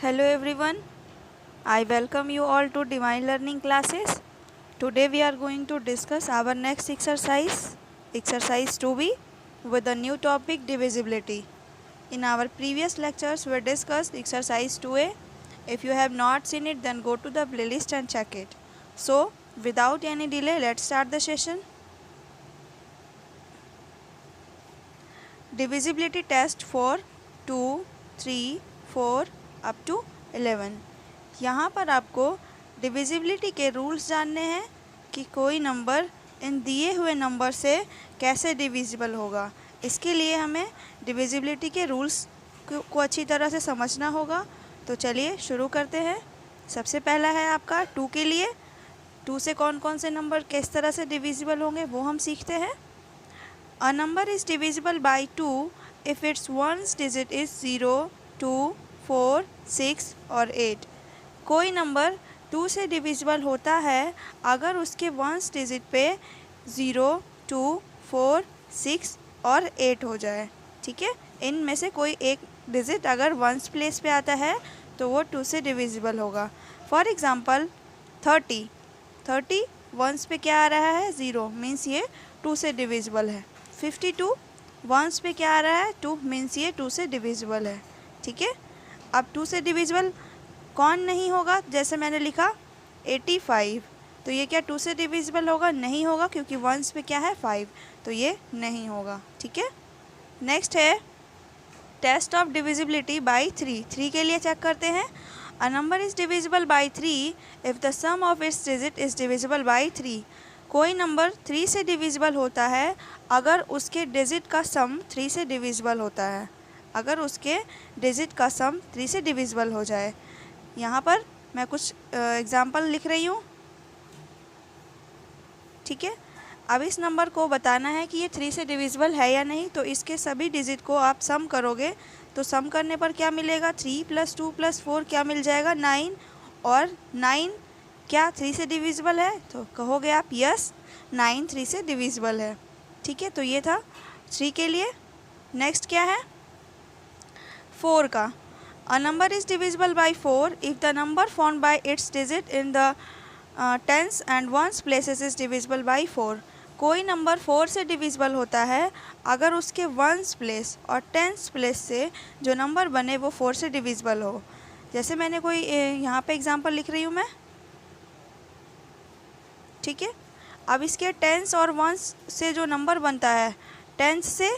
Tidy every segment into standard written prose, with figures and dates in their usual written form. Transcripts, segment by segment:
Hello everyone, I welcome you all to Divine Learning classes. Today we are going to discuss our next exercise, exercise 2b, with the new topic divisibility. In our previous lectures we discussed exercise 2a. If you have not seen it, then go to the playlist and check it. So without any delay, let's start the session. Divisibility test for 2, 3, 4 up to 11। यहाँ पर आपको divisibility के rules जानने हैं कि कोई number in दिए हुए नंबर से कैसे डिविजिबल होगा। इसके लिए हमें डिविजिबिलिटी के रूल्स को अच्छी तरह से समझना होगा। तो चलिए शुरू करते हैं। सबसे पहला है आपका 2 के लिए। 2 से कौन कौन से नंबर किस तरह से डिविजिबल होंगे वो हम सीखते हैं। A number is divisible by 2 if its ones digit is 0, 2, 4, 6 और 8। कोई नंबर 2 से डिविजिबल होता है अगर उसके वंस डिजिट पे 0, 2, 4, 6 और 8 हो जाए। ठीक है, इनमें से कोई एक डिजिट अगर वंस प्लेस पे आता है तो वो 2 से डिविजिबल होगा। फॉर एग्ज़ाम्पल 30 वंस पे क्या आ रहा है 0, मीन्स ये 2 से डिविजिबल है। 52 वंस पे क्या आ रहा है 2, मीन्स ये 2 से डिविजिबल है। ठीक है, अब 2 से डिविजिबल कौन नहीं होगा, जैसे मैंने लिखा 85, तो ये क्या 2 से डिविजिबल होगा? नहीं होगा, क्योंकि वंस पे क्या है 5, तो ये नहीं होगा। ठीक है, नेक्स्ट है टेस्ट ऑफ डिविजिबिलिटी बाई 3 के लिए चेक करते हैं। A number is divisible by 3 if the sum of its digit is divisible by 3। कोई नंबर 3 से डिविजिबल होता है अगर उसके डिजिट का सम 3 से डिविजिबल होता है, अगर उसके डिजिट का सम 3 से डिविजिबल हो जाए। यहाँ पर मैं कुछ एग्जांपल लिख रही हूँ। ठीक है, अब इस नंबर को बताना है कि ये 3 से डिविजिबल है या नहीं। तो इसके सभी डिजिट को आप सम करोगे तो सम करने पर क्या मिलेगा, 3 + 2 + 4 क्या मिल जाएगा 9, और 9 क्या 3 से डिविजिबल है? तो कहोगे आप यस, 9 3 से डिविजिबल है। ठीक है, तो ये था 3 के लिए। नेक्स्ट क्या है 4 का। A number is divisible by 4 if the number found by its digit in the tens and ones places is divisible by 4। कोई नंबर 4 से डिविजिबल होता है अगर उसके वंस प्लेस और टेंस प्लेस से जो नंबर बने वो 4 से डिविजिबल हो। जैसे मैंने कोई यहाँ पे एग्जांपल लिख रही हूँ मैं। ठीक है, अब इसके टेंस और वंस से जो नंबर बनता है, टेंस से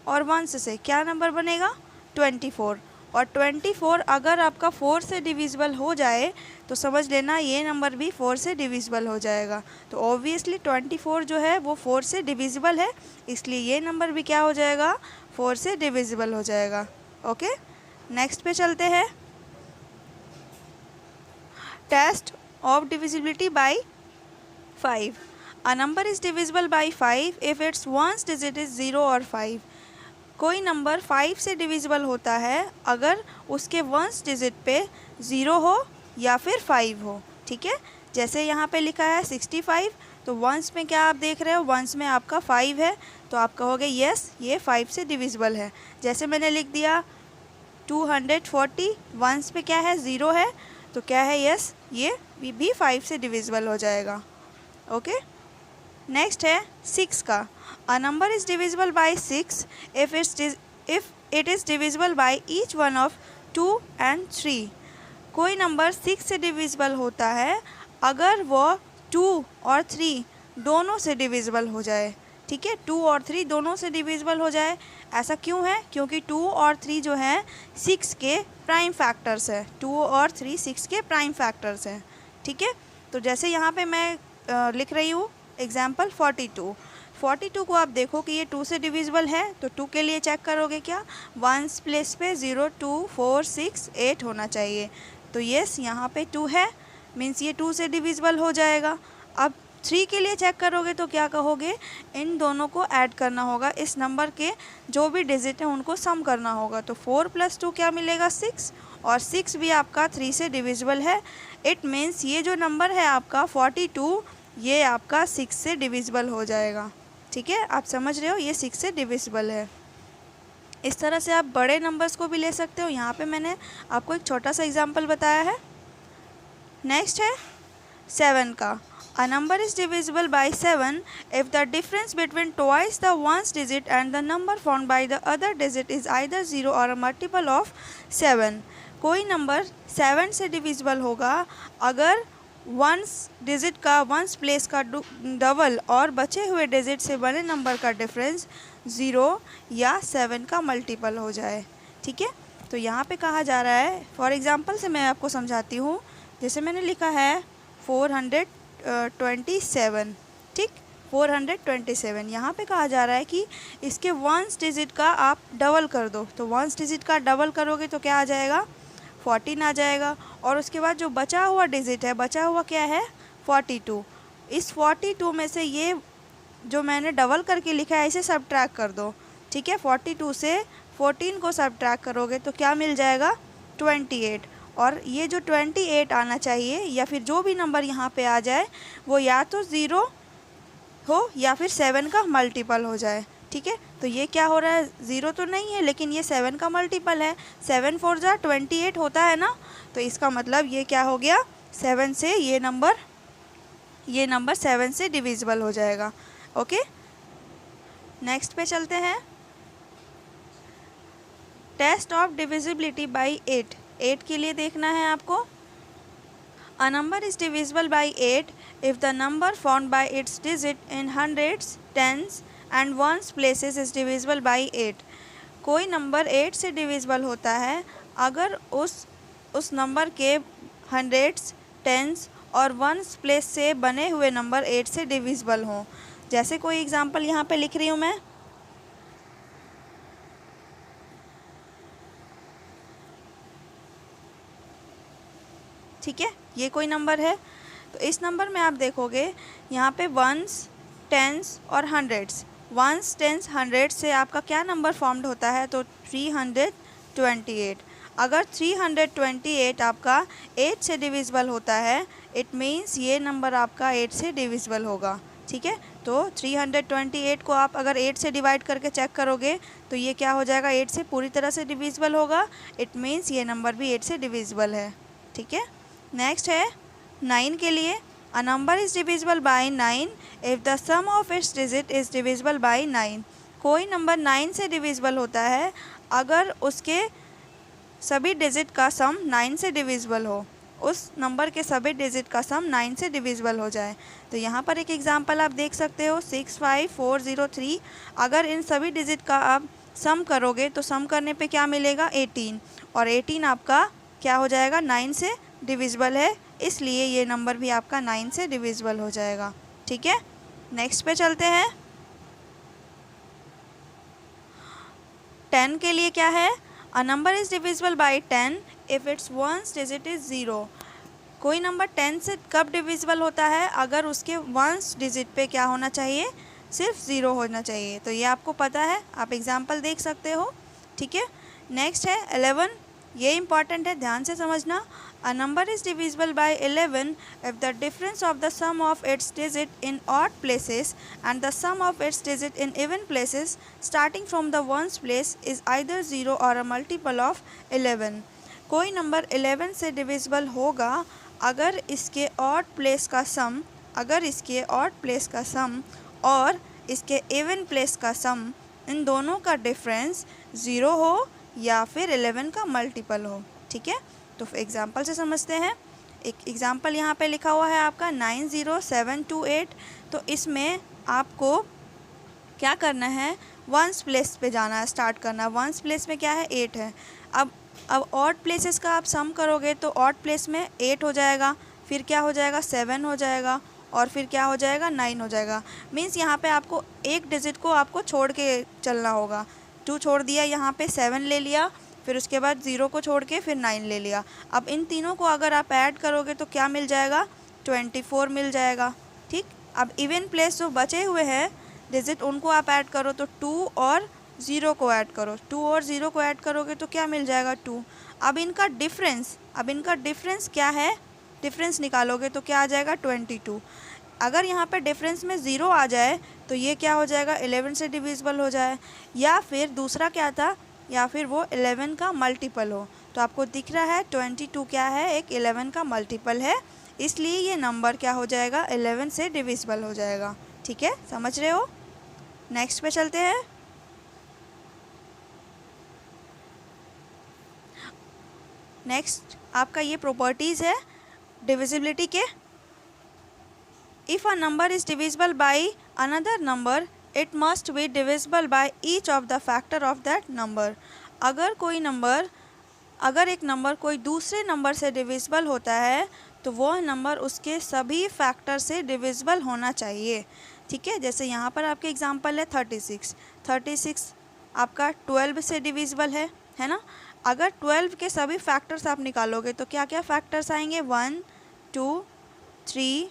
और वंस से क्या नंबर बनेगा 24, और 24 अगर आपका 4 से डिविजिबल हो जाए तो समझ लेना ये नंबर भी 4 से डिविजिबल हो जाएगा। तो ऑब्वियसली 24 जो है वो 4 से डिविजिबल है, इसलिए ये नंबर भी क्या हो जाएगा 4 से डिविजिबल हो जाएगा। ओके, नेक्स्ट पे चलते हैं। Test of divisibility by 5। A number is divisible by 5 if its ones digit is 0 और 5। कोई नंबर 5 से डिविजिबल होता है अगर उसके वंस डिजिट पे 0 हो या फिर 5 हो। ठीक है, जैसे यहाँ पे लिखा है 65, तो वंस में क्या आप देख रहे हो, वंस में आपका 5 है, तो आप कहोगे यस ये 5 से डिविजिबल है। जैसे मैंने लिख दिया 240, वंस पे क्या है 0 है, तो क्या है यस ये भी 5 से डिविजिबल हो जाएगा। ओके, नेक्स्ट है 6 का। A number is divisible by 6 if it is divisible by each one of 2 and 3। कोई नंबर 6 से डिविजिबल होता है अगर वो 2 और 3 दोनों से डिविजिबल हो जाए। ठीक है, 2 और 3 दोनों से डिविजिबल हो जाए। ऐसा क्यों है? क्योंकि 2 और 3 जो हैं 6 के प्राइम फैक्टर्स है। 2 और 3 6 के प्राइम फैक्टर्स हैं। ठीक है, तो जैसे यहाँ पे मैं लिख रही हूँ एग्जाम्पल 42 को आप देखो कि ये 2 से डिविजिबल है, तो 2 के लिए चेक करोगे क्या, वंस प्लेस पे 0, 2, 4, 6, 8 होना चाहिए। तो यस यहाँ पे 2 है, मीन्स ये 2 से डिविजिबल हो जाएगा। अब 3 के लिए चेक करोगे तो क्या कहोगे, इन दोनों को ऐड करना होगा, इस नंबर के जो भी डिजिट हैं उनको सम करना होगा। तो 4 + 2 क्या मिलेगा 6, और 6 भी आपका 3 से डिविजिबल है। इट मीन्स ये जो नंबर है आपका 42 ये आपका 6 से डिविजिबल हो जाएगा। ठीक है, आप समझ रहे हो, ये 6 से डिविजिबल है। इस तरह से आप बड़े नंबर्स को भी ले सकते हो। यहाँ पे मैंने आपको एक छोटा सा एग्जांपल बताया है। नेक्स्ट है 7 का। A number is divisible by 7 if the difference between twice the ones digit and the number found by the other digit is either 0 or a multiple of 7। कोई नंबर 7 से डिविजिबल होगा अगर ones digit का ones place का double और बचे हुए digit से बने नंबर का डिफरेंस 0 या 7 का मल्टीपल हो जाए। ठीक है, तो यहाँ पे कहा जा रहा है, फॉर एग्जांपल से मैं आपको समझाती हूँ। जैसे मैंने लिखा है 427, ठीक, 427। यहाँ पे कहा जा रहा है कि इसके वंस डिजिट का आप डबल कर दो, तो वंस डिजिट का डबल करोगे तो क्या आ जाएगा, 14 आ जाएगा। और उसके बाद जो बचा हुआ डिजिट है, बचा हुआ क्या है, 42। इस 42 में से ये जो मैंने डबल करके लिखा है इसे सबट्रैक्ट कर दो। ठीक है, 42 से 14 को सबट्रैक्ट करोगे तो क्या मिल जाएगा, 28। और ये जो 28 आना चाहिए या फिर जो भी नंबर यहाँ पे आ जाए वो या तो 0 हो या फिर 7 का मल्टीपल हो जाए। ठीक है, तो ये क्या हो रहा है, 0 तो नहीं है लेकिन ये 7 का मल्टीपल है। 7 4 जा 28 होता है ना, तो इसका मतलब ये क्या हो गया, 7 से ये नंबर 7 से डिविजिबल हो जाएगा। ओके, नेक्स्ट पे चलते हैं। Test of divisibility by 8। 8 के लिए देखना है आपको। A number is divisible by 8 if the number found by its digit in hundreds, tens and ones places is divisible by 8। कोई नंबर 8 से डिविजिबल होता है अगर उस नंबर के हंड्रेड्स, टेंस और वंस प्लेस से बने हुए नंबर 8 से डिविजिबल हों। जैसे कोई एग्जांपल यहाँ पे लिख रही हूँ मैं। ठीक है, ये कोई नंबर है, तो इस नंबर में आप देखोगे यहाँ पे वंस, टेंस और हंड्रेड्स। वंस, टेंस, हंड्रेड से आपका क्या नंबर फॉर्म्ड होता है, तो 328। अगर 328 आपका 8 से डिविजिबल होता है, इट मीन्स ये नंबर आपका 8 से डिविजिबल होगा। ठीक है, तो 328 को आप अगर 8 से डिवाइड करके चेक करोगे तो ये क्या हो जाएगा, 8 से पूरी तरह से डिविजिबल होगा। इट मीन्स ये नंबर भी 8 से डिविजिबल है। ठीक है, नेक्स्ट है 9 के लिए। A number is divisible by 9 if the sum of its digit is divisible by 9। कोई नंबर 9 से डिविजिबल होता है अगर उसके सभी डिजिट का सम 9 से डिविजिबल हो, उस नंबर के सभी डिजिट का सम 9 से डिविजिबल हो जाए। तो यहाँ पर एक एग्जांपल आप देख सकते हो, 65403। अगर इन सभी डिजिट का आप सम करोगे तो सम करने पे क्या मिलेगा, 18। और 18 आपका क्या हो जाएगा, 9 से डिविजिबल है, इसलिए ये नंबर भी आपका 9 से डिविजिबल हो जाएगा। ठीक है, नेक्स्ट पे चलते हैं। 10 के लिए क्या है, अ number is divisible bye 10 if its ones digit is 0। कोई नंबर 10 से कब डिविजिबल होता है, अगर उसके वंस डिजिट पे क्या होना चाहिए, सिर्फ 0 होना चाहिए। तो ये आपको पता है, आप एग्जांपल देख सकते हो। ठीक है, नेक्स्ट है 11। ये इंपॉर्टेंट है, ध्यान से समझना। A number is divisible by 11 if the difference of the sum of its digit in odd places and the sum of its digit in even places starting from the ones place is either 0 or a multiple of 11। कोई number 11 से divisible होगा अगर इसके odd place का सम और इसके even place का सम, इन दोनों का डिफरेंस 0 हो या फिर 11 का मल्टीपल हो। ठीक है, तो एग्जांपल से समझते हैं। एक एग्जांपल यहाँ पे लिखा हुआ है आपका 90728। तो इसमें आपको क्या करना है, वंस प्लेस पे जाना है, स्टार्ट करना है। वंस प्लेस में क्या है, 8 है। अब ऑड प्लेसेस का आप सम करोगे तो ऑड प्लेस में 8 हो जाएगा, फिर क्या हो जाएगा, 7 हो जाएगा, और फिर क्या हो जाएगा, 9 हो जाएगा। मीन्स यहाँ पे आपको एक डिजिट को आपको छोड़ के चलना होगा। 2 छोड़ दिया, यहाँ पे 7 ले लिया, फिर उसके बाद 0 को छोड़ के फिर 9 ले लिया। अब इन तीनों को अगर आप ऐड करोगे तो क्या मिल जाएगा, 24 मिल जाएगा। ठीक, अब इवन प्लेस जो बचे हुए हैं डिजिट उनको आप ऐड करो, तो 2 और 0 को ऐड करो। 2 और 0 को ऐड करोगे तो क्या मिल जाएगा, 2। अब इनका डिफरेंस क्या है, डिफरेंस निकालोगे तो क्या आ जाएगा, 22। अगर यहाँ पे डिफरेंस में 0 आ जाए तो ये क्या हो जाएगा, 11 से डिविजिबल हो जाए। या फिर दूसरा क्या था, या फिर वो 11 का मल्टीपल हो। तो आपको दिख रहा है 22 क्या है, एक 11 का मल्टीपल है, इसलिए ये नंबर क्या हो जाएगा, 11 से डिविजिबल हो जाएगा। ठीक है, समझ रहे हो। नेक्स्ट पे चलते हैं। नेक्स्ट आपका ये प्रॉपर्टीज़ है डिविजिबिलिटी के। If a number is divisible by another number it must be divisible by each of the factor of that number. अगर एक नंबर कोई दूसरे नंबर से डिविजिबल होता है तो वह नंबर उसके सभी फैक्टर से डिविजिबल होना चाहिए। ठीक है, जैसे यहाँ पर आपके एग्जांपल है 36 आपका 12 से डिविजिबल है ना। अगर 12 के सभी फैक्टर्स आप निकालोगे तो क्या क्या फैक्टर्स आएंगे, 1 2 3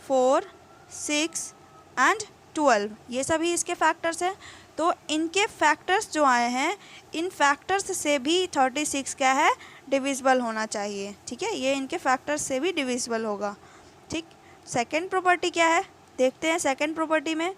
4 6 एंड 12, ये सभी इसके फैक्टर्स हैं। तो इनके फैक्टर्स जो आए हैं, इन फैक्टर्स से भी 36 क्या है, डिविजिबल होना चाहिए। ठीक है, ये इनके फैक्टर्स से भी डिविजिबल होगा। ठीक, सेकंड प्रॉपर्टी क्या है, देखते हैं सेकंड प्रॉपर्टी में।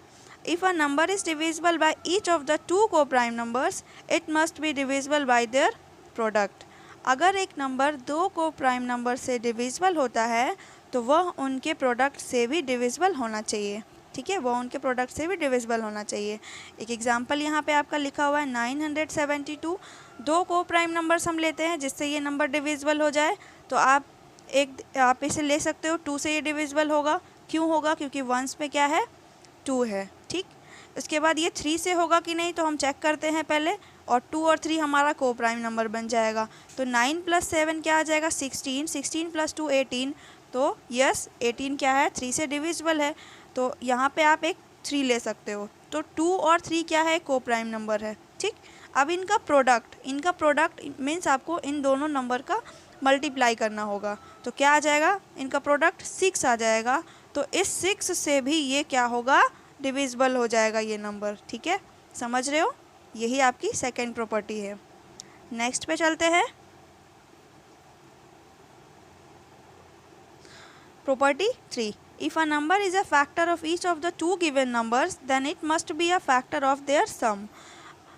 If a number is divisible by each of the two coprime numbers it must be divisible by their product. अगर एक नंबर दो को प्राइम नंबर से डिविजिबल होता है तो वह उनके प्रोडक्ट से भी डिविजिबल होना चाहिए। ठीक है, वह उनके प्रोडक्ट से भी डिविजिबल होना चाहिए। एक एग्जांपल यहाँ पे आपका लिखा हुआ है 972। दो को प्राइम नंबर्स हम लेते हैं जिससे ये नंबर डिविजिबल हो जाए, तो आप इसे ले सकते हो 2 से ये डिविजिबल होगा। क्यों होगा, क्योंकि 1 पे क्या है, 2 है। ठीक, उसके बाद ये 3 से होगा कि नहीं तो हम चेक करते हैं पहले, और 2 और 3 हमारा को प्राइम नंबर बन जाएगा। तो 9 + 7 क्या आ जाएगा, 16 + 2 18। तो यस 18 क्या है, 3 से डिविजिबल है। तो यहाँ पे आप एक 3 ले सकते हो। तो 2 और 3 क्या है, को प्राइम नंबर है। ठीक, अब इनका प्रोडक्ट मीन्स आपको इन दोनों नंबर का मल्टीप्लाई करना होगा। तो क्या आ जाएगा, इनका प्रोडक्ट 6 आ जाएगा। तो इस 6 से भी ये क्या होगा, डिविजिबल हो जाएगा ये नंबर। ठीक है, समझ रहे हो, यही आपकी सेकंड प्रॉपर्टी है। नेक्स्ट पे चलते हैं। Property 3, if a number is a factor of each of the two given numbers then it must be a factor of their sum.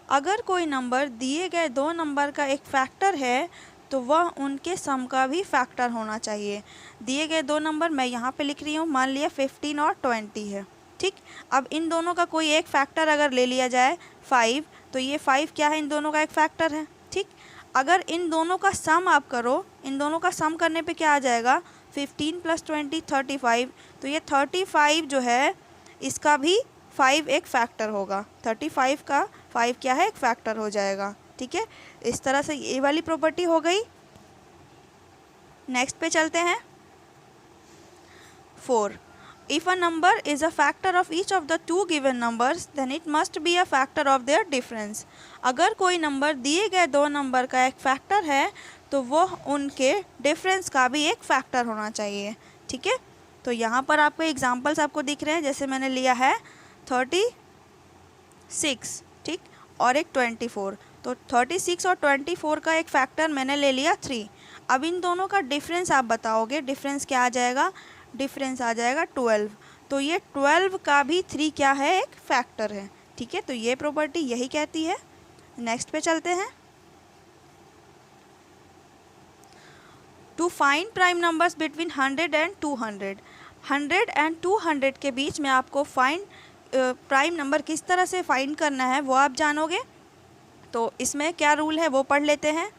अगर कोई नंबर दिए गए दो नंबर का एक फैक्टर है तो वह उनके सम का भी फैक्टर होना चाहिए। दिए गए दो नंबर मैं यहाँ पे लिख रही हूँ, मान लिया 15 और 20 है। ठीक, अब इन दोनों का कोई एक फैक्टर अगर ले लिया जाए 5, तो ये 5 क्या है, इन दोनों का एक फैक्टर है। ठीक, अगर इन दोनों का सम आप करो, इन दोनों का सम करने पे क्या आ जाएगा, 15 + 20 35। तो ये 35 जो है इसका भी 5 एक फैक्टर होगा। 35 का 5 क्या है, एक फैक्टर हो जाएगा। ठीक है, इस तरह से ये वाली प्रॉपर्टी हो गई। नेक्स्ट पे चलते हैं। 4, if a number is a factor of each of the two given numbers then it must be a factor of their difference. अगर कोई नंबर दिए गए दो नंबर का एक फैक्टर है तो वह उनके डिफरेंस का भी एक फैक्टर होना चाहिए। ठीक है, तो यहाँ पर आपको एग्जांपल्स आपको दिख रहे हैं, जैसे मैंने लिया है 36, ठीक, और एक 24। तो 36 और 24 का एक फैक्टर मैंने ले लिया 3। अब इन दोनों का डिफरेंस आप बताओगे, डिफरेंस क्या आ जाएगा, डिफरेंस आ जाएगा 12। तो ये 12 का भी 3 क्या है, एक फैक्टर है। ठीक है, तो ये प्रॉपर्टी यही कहती है। नेक्स्ट पे चलते हैं। To find prime numbers between 100 and 200, 100 and 200 के बीच में आपको फाइंड प्राइम नंबर किस तरह से फाइंड करना है वो आप जानोगे। तो इसमें क्या रूल है वो पढ़ लेते हैं।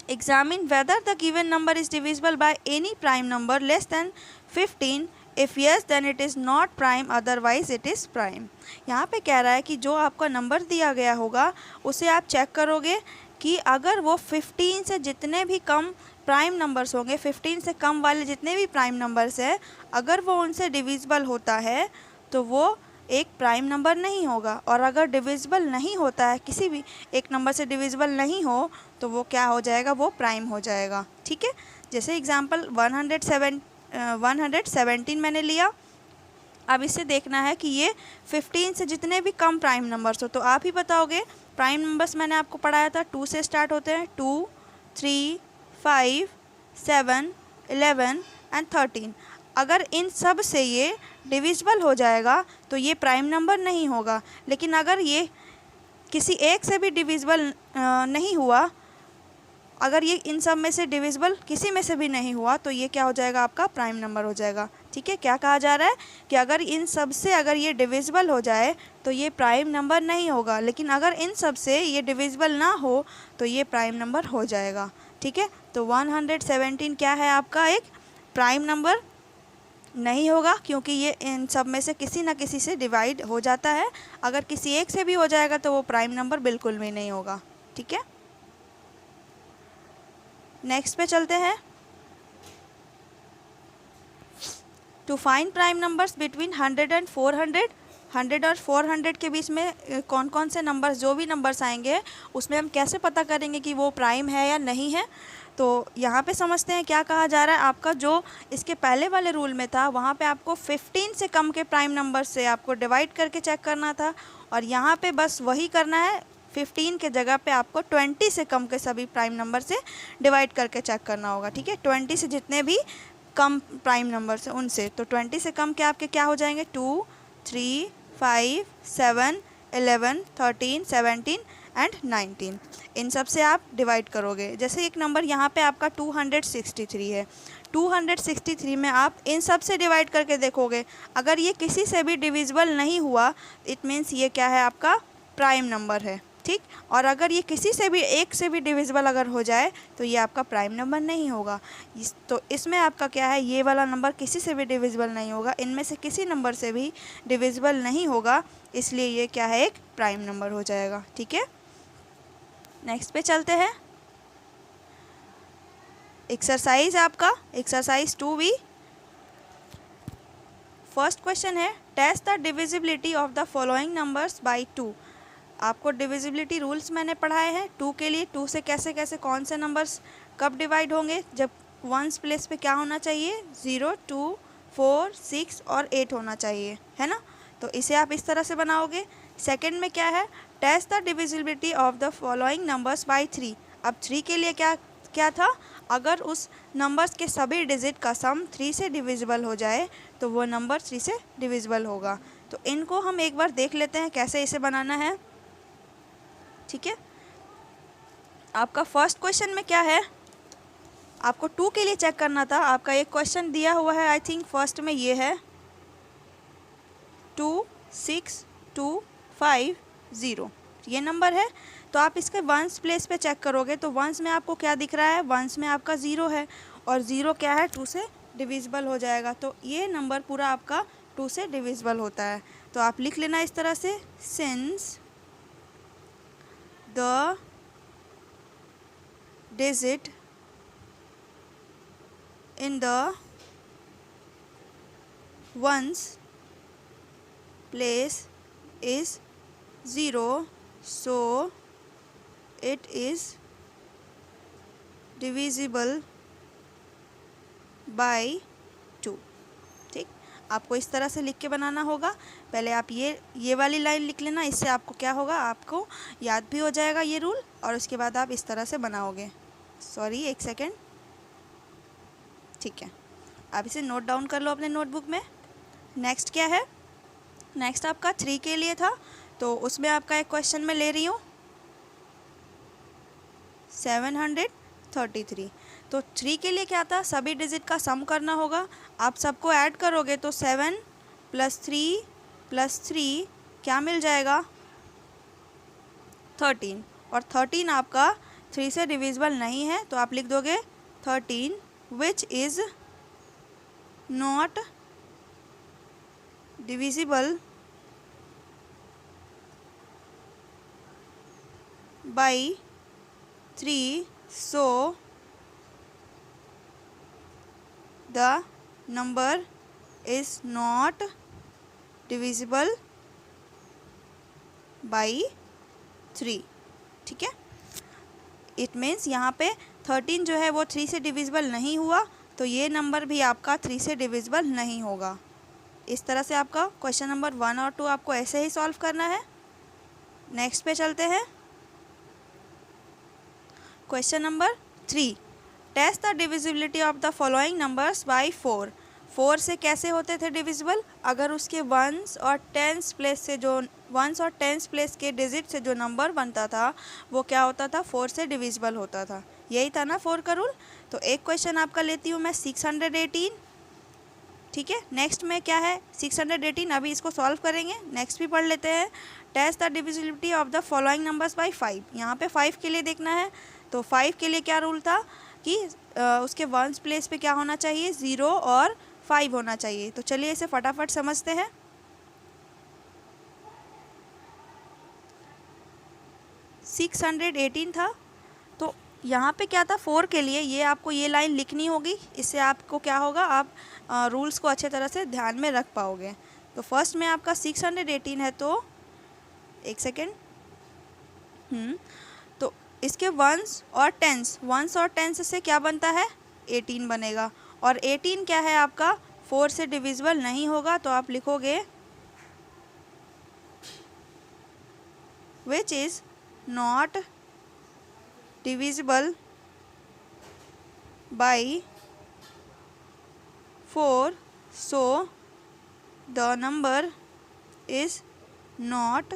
Examine whether the given number is divisible by any prime number less than 15। If yes then it is not prime, otherwise it is prime. यहाँ पे कह रहा है कि जो आपका नंबर दिया गया होगा उसे आप चेक करोगे कि अगर वो 15 से जितने भी कम प्राइम नंबर्स होंगे, 15 से कम वाले जितने भी प्राइम नंबर्स हैं, अगर वो उनसे डिविजिबल होता है तो वो एक प्राइम नंबर नहीं होगा। और अगर डिविजिबल नहीं होता है, किसी भी एक नंबर से डिविजिबल नहीं हो, तो वो क्या हो जाएगा, वो प्राइम हो जाएगा। ठीक है, जैसे एग्जांपल 117 मैंने लिया। अब इससे देखना है कि ये 15 से जितने भी कम प्राइम नंबर्स हो, तो आप ही बताओगे। प्राइम नंबर्स मैंने आपको पढ़ाया था 2 से स्टार्ट होते हैं, 2 3 5 7 11 एंड 13। अगर इन सब से ये डिविजिबल हो जाएगा तो ये प्राइम नंबर नहीं होगा। लेकिन अगर ये किसी एक से भी डिविजिबल नहीं हुआ, अगर ये इन सब में से डिविजिबल किसी में से भी नहीं हुआ तो ये क्या हो जाएगा, आपका प्राइम नंबर हो जाएगा। ठीक है, क्या कहा जा रहा है कि अगर इन सब से अगर ये डिविजिबल हो जाए तो ये प्राइम नंबर नहीं होगा, लेकिन अगर इन सब से ये डिविजिबल ना हो तो ये प्राइम नंबर हो जाएगा। ठीक है, तो 117 क्या है आपका एक प्राइम नंबर नहीं होगा, क्योंकि ये इन सब में से किसी ना किसी से डिवाइड हो जाता है। अगर किसी एक से भी हो जाएगा तो वो प्राइम नंबर बिल्कुल भी नहीं होगा। ठीक है, नेक्स्ट पे चलते हैं। To find prime numbers between 100 and 400, 100 और 400 के बीच में कौन कौन से नंबर्स, जो भी नंबर्स आएंगे उसमें हम कैसे पता करेंगे कि वो प्राइम है या नहीं है। तो यहाँ पे समझते हैं क्या कहा जा रहा है। आपका जो इसके पहले वाले रूल में था वहाँ पे आपको 15 से कम के प्राइम नंबर से आपको डिवाइड करके चेक करना था, और यहाँ पे बस वही करना है, 15 के जगह पे आपको 20 से कम के सभी प्राइम नंबर से डिवाइड करके चेक करना होगा। ठीक है, 20 से जितने भी कम प्राइम नंबर से उनसे, तो 20 से कम के आपके क्या हो जाएंगे, 2, 3, 5, 7, 11, 13, 17 एंड 19। इन सब से आप डिवाइड करोगे। जैसे एक नंबर यहाँ पे आपका 263 है, 263 में आप इन सब से डिवाइड करके देखोगे, अगर ये किसी से भी डिविजिबल नहीं हुआ इट मीन्स ये क्या है, आपका प्राइम नंबर है। ठीक, और अगर ये किसी से भी एक से भी डिविजिबल अगर हो जाए तो ये आपका प्राइम नंबर नहीं होगा। तो इसमें आपका क्या है, ये वाला नंबर किसी से भी डिविजिबल नहीं होगा, इनमें से किसी नंबर से भी डिविजिबल नहीं होगा, इसलिए ये क्या है, एक प्राइम नंबर हो जाएगा। ठीक है, नेक्स्ट पे चलते हैं। एक्सरसाइज आपका एक्सरसाइज 2B। फर्स्ट क्वेश्चन है, test the divisibility of the following numbers by 2। आपको डिविजिबिलिटी रूल्स मैंने पढ़ाए हैं 2 के लिए। 2 से कैसे कैसे कौन से नंबर्स कब डिवाइड होंगे, जब वंस प्लेस पे क्या होना चाहिए, 0, 2, 4, 6 और 8 होना चाहिए, है ना। तो इसे आप इस तरह से बनाओगे। सेकंड में क्या है, test the divisibility of the following numbers by 3। अब 3 के लिए क्या क्या था, अगर उस नंबर्स के सभी डिजिट का सम 3 से डिविजिबल हो जाए तो वो नंबर 3 से डिविजिबल होगा। तो इनको हम एक बार देख लेते हैं कैसे इसे बनाना है। ठीक है, आपका फर्स्ट क्वेश्चन में क्या है, आपको 2 के लिए चेक करना था। आपका एक क्वेश्चन दिया हुआ है, आई थिंक फर्स्ट में ये है 2, 6, 2, 5, 0 ये नंबर है। तो आप इसके वंस प्लेस पे चेक करोगे तो वंस में आपको क्या दिख रहा है, वंस में आपका 0 है, और 0 क्या है, 2 से डिविजिबल हो जाएगा। तो ये नंबर पूरा आपका 2 से डिविजिबल होता है। तो आप लिख लेना इस तरह से, since the digit in the ones place is 0, so it is divisible by 2। ठीक, आपको इस तरह से लिख के बनाना होगा। पहले आप ये वाली लाइन लिख लेना, इससे आपको क्या होगा, आपको याद भी हो जाएगा ये रूल, और उसके बाद आप इस तरह से बनाओगे। सॉरी, एक सेकेंड। ठीक है, आप इसे नोट डाउन कर लो अपने नोटबुक में। नेक्स्ट क्या है, नेक्स्ट आपका 3 के लिए था, तो उसमें आपका एक क्वेश्चन मैं ले रही हूँ 733। तो 3 के लिए क्या था, सभी डिजिट का सम करना होगा। आप सबको ऐड करोगे तो 7 + 3 + 3 क्या मिल जाएगा, 13। और 13 आपका 3 से डिविजिबल नहीं है, तो आप लिख दोगे 13 which is not divisible by 3, so the number is not divisible by 3। ठीक है, इट मीन्स यहाँ पे 13 जो है वो 3 से डिविजिबल नहीं हुआ, तो ये नंबर भी आपका 3 से डिविजिबल नहीं होगा। इस तरह से आपका क्वेश्चन नंबर 1 और 2 आपको ऐसे ही सॉल्व करना है। नेक्स्ट पे चलते हैं, question number 3, test the divisibility of the following numbers by 4। 4 से कैसे होते थे डिविजिबल? अगर उसके वंस और टेंस प्लेस से जो वंस और टेंस प्लेस के डिजिट से जो नंबर बनता था वो क्या होता था? 4 से डिविजिबल होता था। यही था ना 4 का रूल। तो एक क्वेश्चन आपका लेती हूँ मैं 618। ठीक है, नेक्स्ट में क्या है 618, अभी इसको सॉल्व करेंगे। नेक्स्ट भी पढ़ लेते हैं। Test the divisibility of the following numbers by 5। यहाँ पे 5 के लिए देखना है। तो 5 के लिए क्या रूल था कि उसके वंस प्लेस पे क्या होना चाहिए? 0 और 5 होना चाहिए। तो चलिए इसे फटाफट समझते हैं। सिक्स 618 था। तो यहाँ पे क्या था 4 के लिए, ये आपको ये लाइन लिखनी होगी। इससे आपको क्या होगा, आप रूल्स को अच्छे तरह से ध्यान में रख पाओगे। तो फर्स्ट में आपका 618 है, तो एक सेकेंड। तो इसके वंस और टेंस से क्या बनता है? 18 बनेगा। और 18 क्या है आपका? 4 से डिविजिबल नहीं होगा। तो आप लिखोगे which is not divisible by 4, so the number is not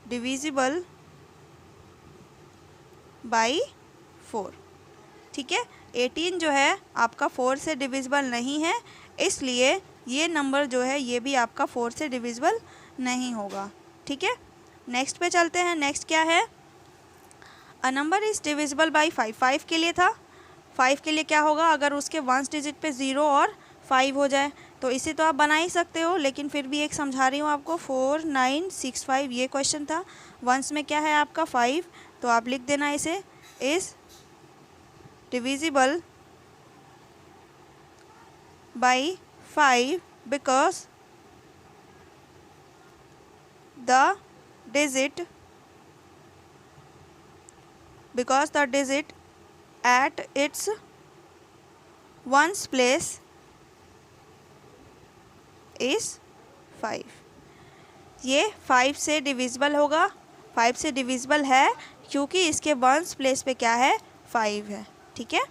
divisible by 4। ठीक है, 18 जो है आपका 4 से डिविजिबल नहीं है, इसलिए ये नंबर जो है ये भी आपका 4 से डिविजिबल नहीं होगा। ठीक है, नेक्स्ट पे चलते हैं। नेक्स्ट क्या है? अ नंबर इज़ डिविजिबल बाई 5। 5 के लिए था। 5 के लिए क्या होगा? अगर उसके वंस डिजिट पे 0 और 5 हो जाए तो इसे तो आप बना ही सकते हो, लेकिन फिर भी एक समझा रही हूँ आपको। 4965 ये क्वेश्चन था। वंस में क्या है आपका? 5। तो आप लिख देना इसे is divisible by 5 because the digit at its ones place is 5। ये 5 से डिविजिबल होगा। 5 से डिविजिबल है क्योंकि इसके वंस प्लेस पे क्या है? 5 है। ठीक है।